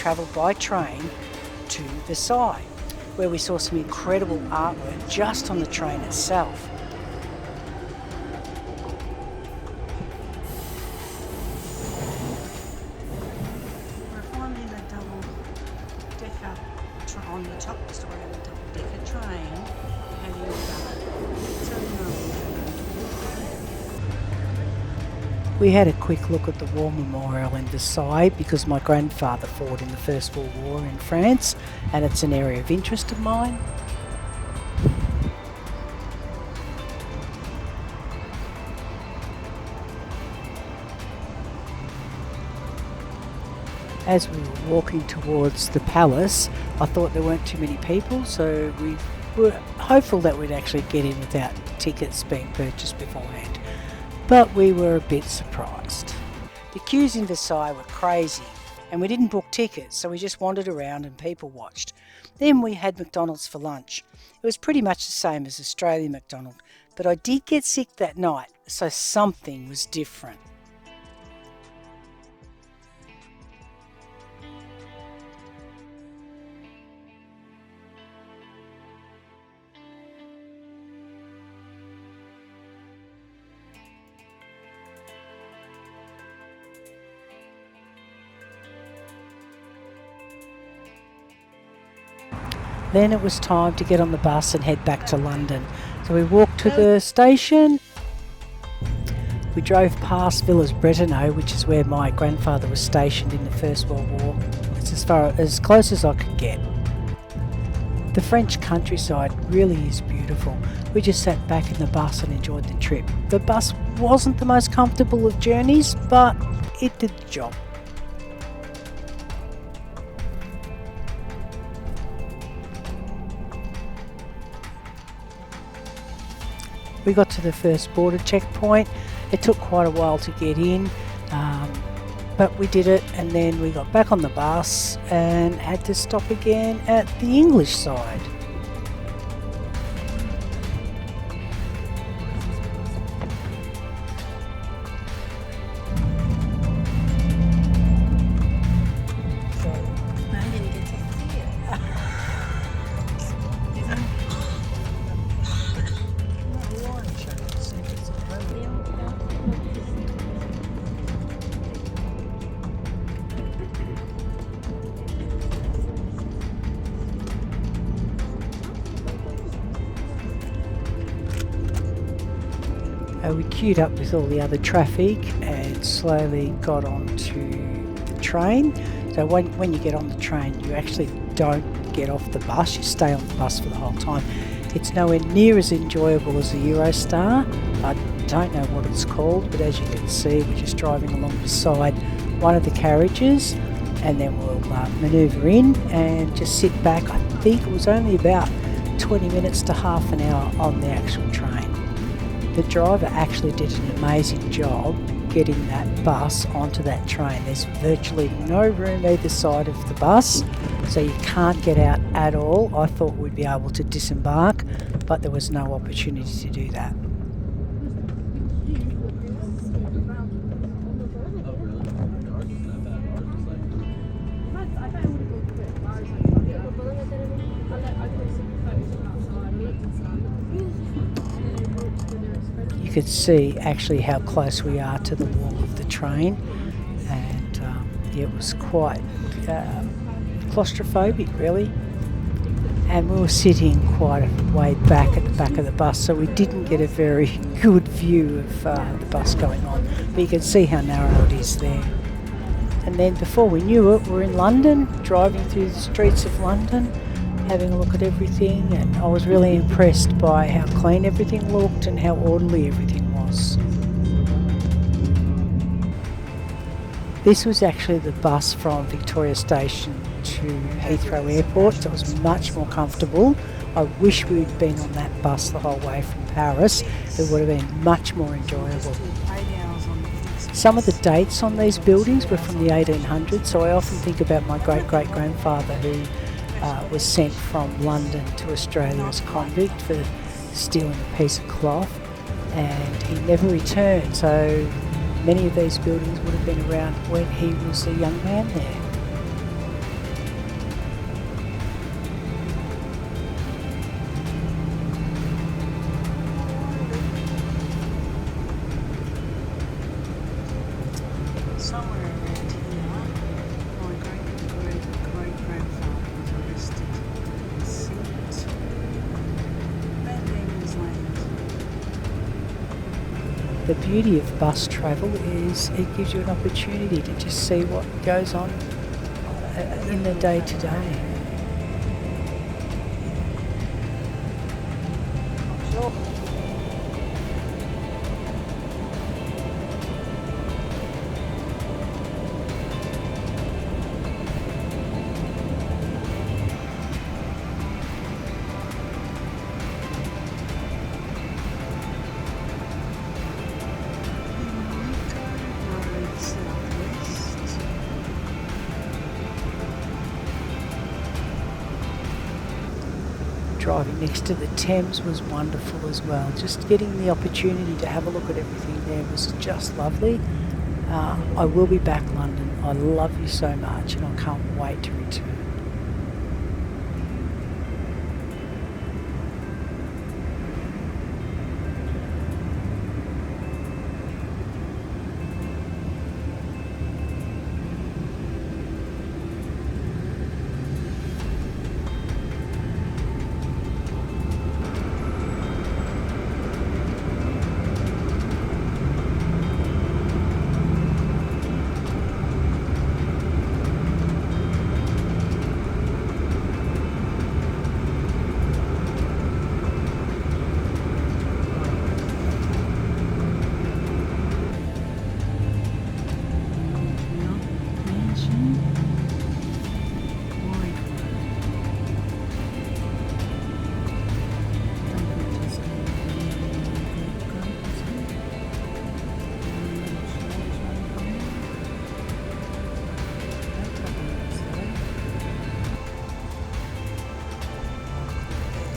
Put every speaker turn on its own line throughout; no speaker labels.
travelled by train to Versailles, where we saw some incredible artwork just on the train itself. We're forming the double-decker train on the top story of the double-decker train, heading We had a quick look at the War Memorial in Versailles because my grandfather fought in the First World War in France, and it's an area of interest of mine. As we were walking towards the palace, I thought there weren't too many people, so we were hopeful that we'd actually get in without tickets being purchased beforehand. But we were a bit surprised. The queues in Versailles were crazy, and we didn't book tickets, so we just wandered around and people watched. Then we had McDonald's for lunch. It was pretty much the same as Australian McDonald's, but I did get sick that night, so something was different. Then it was time to get on the bus and head back to London. So we walked to the station. We drove past Villers-Bretonneux, which is where my grandfather was stationed in the First World War. It's as close as I could get. The French countryside really is beautiful. We just sat back in the bus and enjoyed the trip. The bus wasn't the most comfortable of journeys, but it did the job. We got to the first border checkpoint. It took quite a while to get in, but we did it, and then we got back on the bus and had to stop again at the English side. We queued up with all the other traffic and slowly got onto the train. So when you get on the train, you actually don't get off the bus, you stay on the bus for the whole time. It's nowhere near as enjoyable as a Eurostar. I don't know what it's called, but as you can see, we're just driving along beside one of the carriages, and then we'll manoeuvre in and just sit back. I think it was only about 20 minutes to half an hour on the actual train. The driver actually did an amazing job getting that bus onto that train. There's virtually no room either side of the bus, so you can't get out at all. I thought we'd be able to disembark, but there was no opportunity to do that. You could see actually how close we are to the wall of the train, and it was quite claustrophobic really, and we were sitting quite a way back at the back of the bus, so we didn't get a very good view of the bus going on, but you can see how narrow it is there. And then before we knew it, we're in London, driving through the streets of London, having a look at everything, and I was really impressed by how clean everything looked and how orderly everything was. This was actually the bus from Victoria Station to Heathrow Airport, so it was much more comfortable. I wish we'd been on that bus the whole way from Paris. It would have been much more enjoyable. Some of the dates on these buildings were from the 1800s, so I often think about my great-great-grandfather who was sent from London to Australia as a convict for stealing a piece of cloth, and he never returned, so many of these buildings would have been around when he was a young man there. somewhere around here, my great-great-great-grandfather was arrested and sent Van Diemen's Land. The beauty of bus travel is it gives you an opportunity to just see what goes on in the day-to-day. Driving next to the Thames was wonderful as well. Just getting the opportunity to have a look at everything there was just lovely. I will be back, London. I love you so much and I can't wait to return.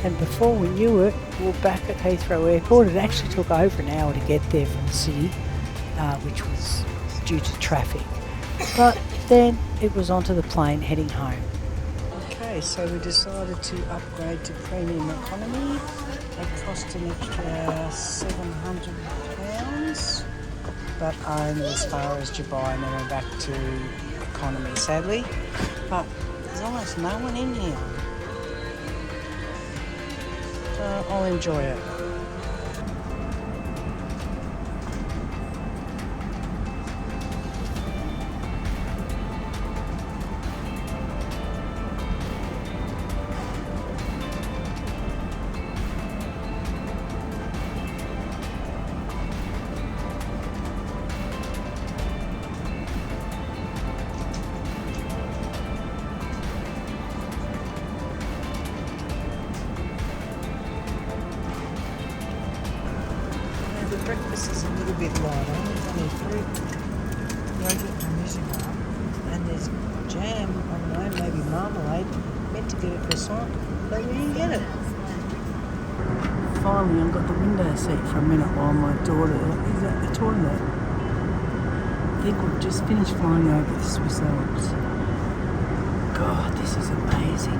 And before we knew it, we were back at Heathrow Airport. It actually took over an hour to get there from the city, which was due to traffic. But then it was onto the plane heading home. Okay, so we decided to upgrade to premium economy. It cost an extra £700, but only as far as Dubai, and then we're back to economy, sadly. But there's almost no one in here. I'll enjoy it. The breakfast is a little bit lighter. There's only fruit, yogurt and muesli, and there's jam, I don't know, maybe marmalade. Meant to get a croissant, but we didn't get it. Finally, I've got the window seat for a minute while my daughter is at the toilet. I think we've just finished flying over the Swiss Alps. God, this is amazing.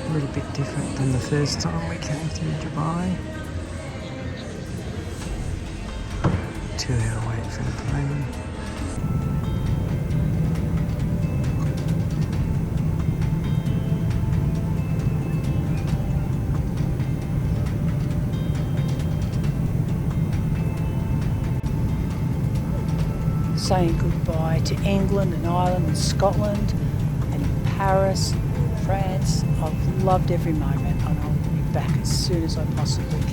A little bit different than the first time we came to Dubai. 2 hour wait for the plane. Saying goodbye to England and Ireland and Scotland and Paris, France. I've loved every moment and I'll be back as soon as I possibly can.